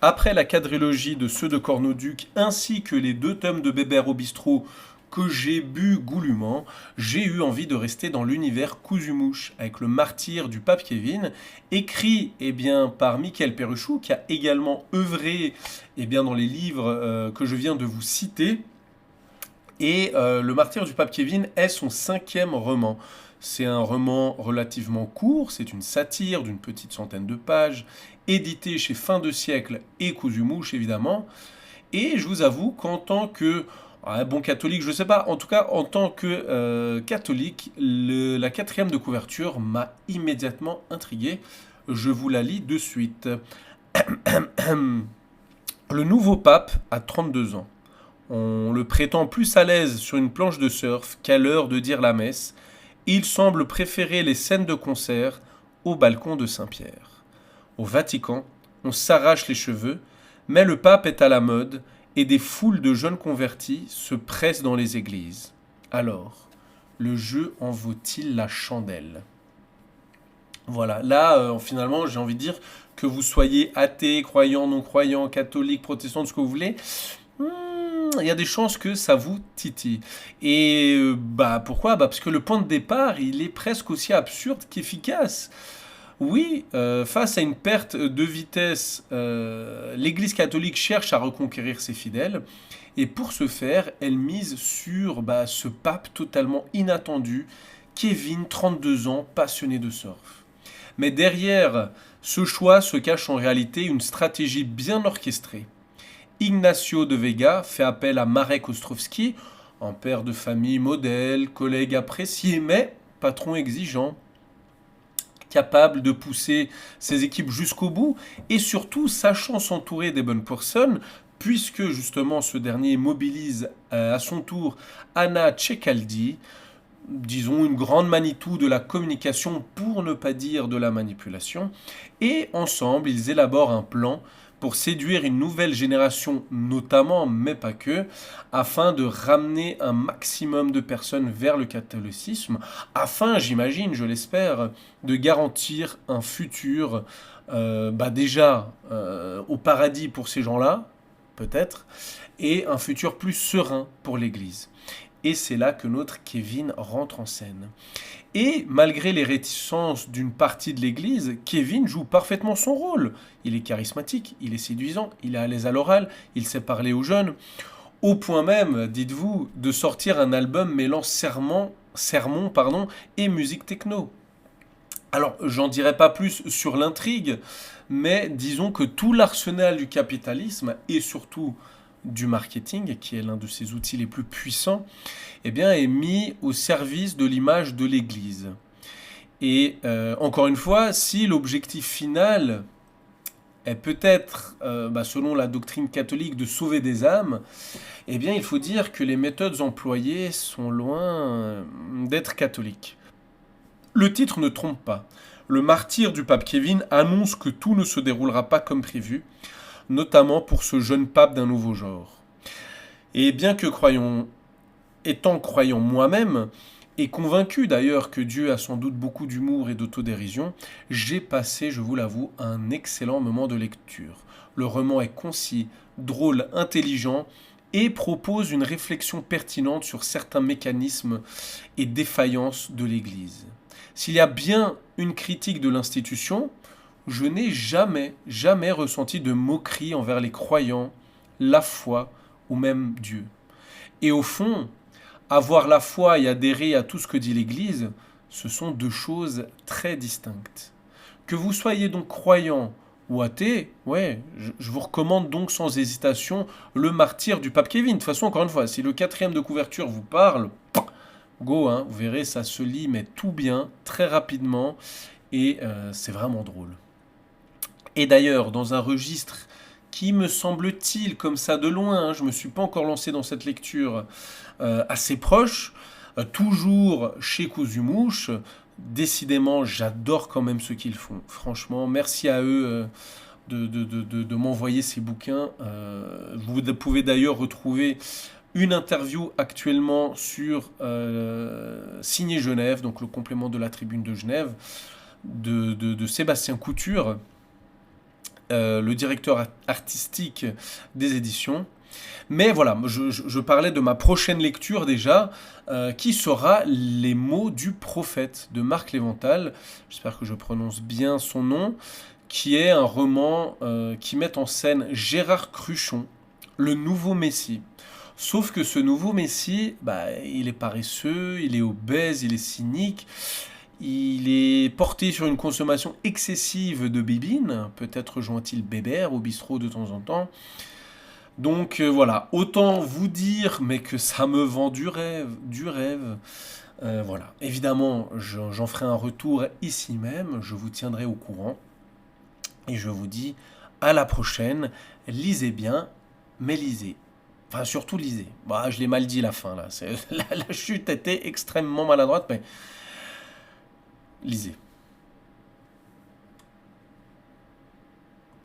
Après la quadrilogie de ceux de Cornauduc ainsi que les 2 tomes de Bébert au bistrot que j'ai bu goulûment, j'ai eu envie de rester dans l'univers Cousumouche avec le martyr du pape Kevin, écrit par Michael Perruchou qui a également œuvré dans les livres que je viens de vous citer. Et Le martyr du pape Kevin est son 5e roman. C'est un roman relativement court, c'est une satire d'une petite centaine de pages, édité chez Fin de siècle et Cousumouche évidemment. Et je vous avoue qu'en tant que bon catholique, je ne sais pas, en tout cas en tant que catholique, la 4e de couverture m'a immédiatement intrigué. Je vous la lis de suite. Le nouveau pape a 32 ans. On le prétend plus à l'aise sur une planche de surf qu'à l'heure de dire la messe. Il semble préférer les scènes de concert au balcon de Saint-Pierre. Au Vatican, on s'arrache les cheveux, mais le pape est à la mode et des foules de jeunes convertis se pressent dans les églises. Alors, le jeu en vaut-il la chandelle? Voilà, là, finalement, j'ai envie de dire que vous soyez athée, croyant, non-croyant, catholique, protestant, ce que vous voulez, il y a des chances que ça vous titille. Et pourquoi? Parce que le point de départ, il est presque aussi absurde qu'efficace. Oui, face à une perte de vitesse, l'Église catholique cherche à reconquérir ses fidèles. Et pour ce faire, elle mise sur ce pape totalement inattendu, Kevin, 32 ans, passionné de surf. Mais derrière ce choix se cache en réalité une stratégie bien orchestrée. Ignacio de Vega fait appel à Marek Ostrowski, un père de famille modèle, collègue apprécié, mais patron exigeant, capable de pousser ses équipes jusqu'au bout et surtout sachant s'entourer des bonnes personnes, puisque justement ce dernier mobilise à son tour Anna Ceccaldi, disons une grande Manitou de la communication pour ne pas dire de la manipulation, et ensemble ils élaborent un plan pour séduire une nouvelle génération notamment, mais pas que, afin de ramener un maximum de personnes vers le catholicisme, afin, j'imagine, je l'espère, de garantir un futur déjà au paradis pour ces gens-là, peut-être, et un futur plus serein pour l'Église. Et c'est là que notre Kevin rentre en scène. Et malgré les réticences d'une partie de l'Église, Kevin joue parfaitement son rôle. Il est charismatique, il est séduisant, il est à l'aise à l'oral, il sait parler aux jeunes. Au point même, dites-vous, de sortir un album mêlant sermon et musique techno. Alors, j'en dirai pas plus sur l'intrigue, mais disons que tout l'arsenal du capitalisme et surtout du marketing, qui est l'un de ses outils les plus puissants, est mis au service de l'image de l'Église. Et encore une fois, si l'objectif final est peut-être, selon la doctrine catholique, de sauver des âmes, il faut dire que les méthodes employées sont loin d'être catholiques. Le titre ne trompe pas. Le martyr du pape Kevin annonce que tout ne se déroulera pas comme prévu, notamment pour ce jeune pape d'un nouveau genre. Et bien que étant croyant moi-même, et convaincu d'ailleurs que Dieu a sans doute beaucoup d'humour et d'autodérision, j'ai passé, je vous l'avoue, un excellent moment de lecture. Le roman est concis, drôle, intelligent et propose une réflexion pertinente sur certains mécanismes et défaillances de l'Église. S'il y a bien une critique de l'institution, je n'ai jamais ressenti de moquerie envers les croyants, la foi ou même Dieu. Et au fond, avoir la foi et adhérer à tout ce que dit l'Église, ce sont deux choses très distinctes. Que vous soyez donc croyant ou athée, je vous recommande donc sans hésitation Le martyr du pape Kevin. De toute façon, encore une fois, si le 4e de couverture vous parle, go, vous verrez, ça se lit mais tout bien, très rapidement, et c'est vraiment drôle. Et d'ailleurs, dans un registre qui me semble-t-il, comme ça de loin, je ne me suis pas encore lancé dans cette lecture, assez proche, toujours chez Cousumouche. Décidément, j'adore quand même ce qu'ils font. Franchement, merci à eux de m'envoyer ces bouquins. Vous pouvez d'ailleurs retrouver une interview actuellement sur Signé Genève, donc le complément de la Tribune de Genève, de Sébastien Couture, le directeur artistique des éditions. Mais voilà, je parlais de ma prochaine lecture déjà, qui sera Les mots du prophète de Marc Lévental. J'espère que je prononce bien son nom, qui est un roman qui met en scène Gérard Cruchon, le nouveau Messie. Sauf que ce nouveau Messie, il est paresseux, il est obèse, il est cynique, il est porté sur une consommation excessive de bébines, peut-être rejoint-il Bébert au bistrot de temps en temps. Donc voilà, autant vous dire, mais que ça me vend du rêve, du rêve. Voilà, évidemment, j'en ferai un retour ici même, je vous tiendrai au courant. Et je vous dis à la prochaine, lisez bien, mais lisez. Enfin, surtout lisez. Je l'ai mal dit la fin, là. La chute était extrêmement maladroite, mais lisez.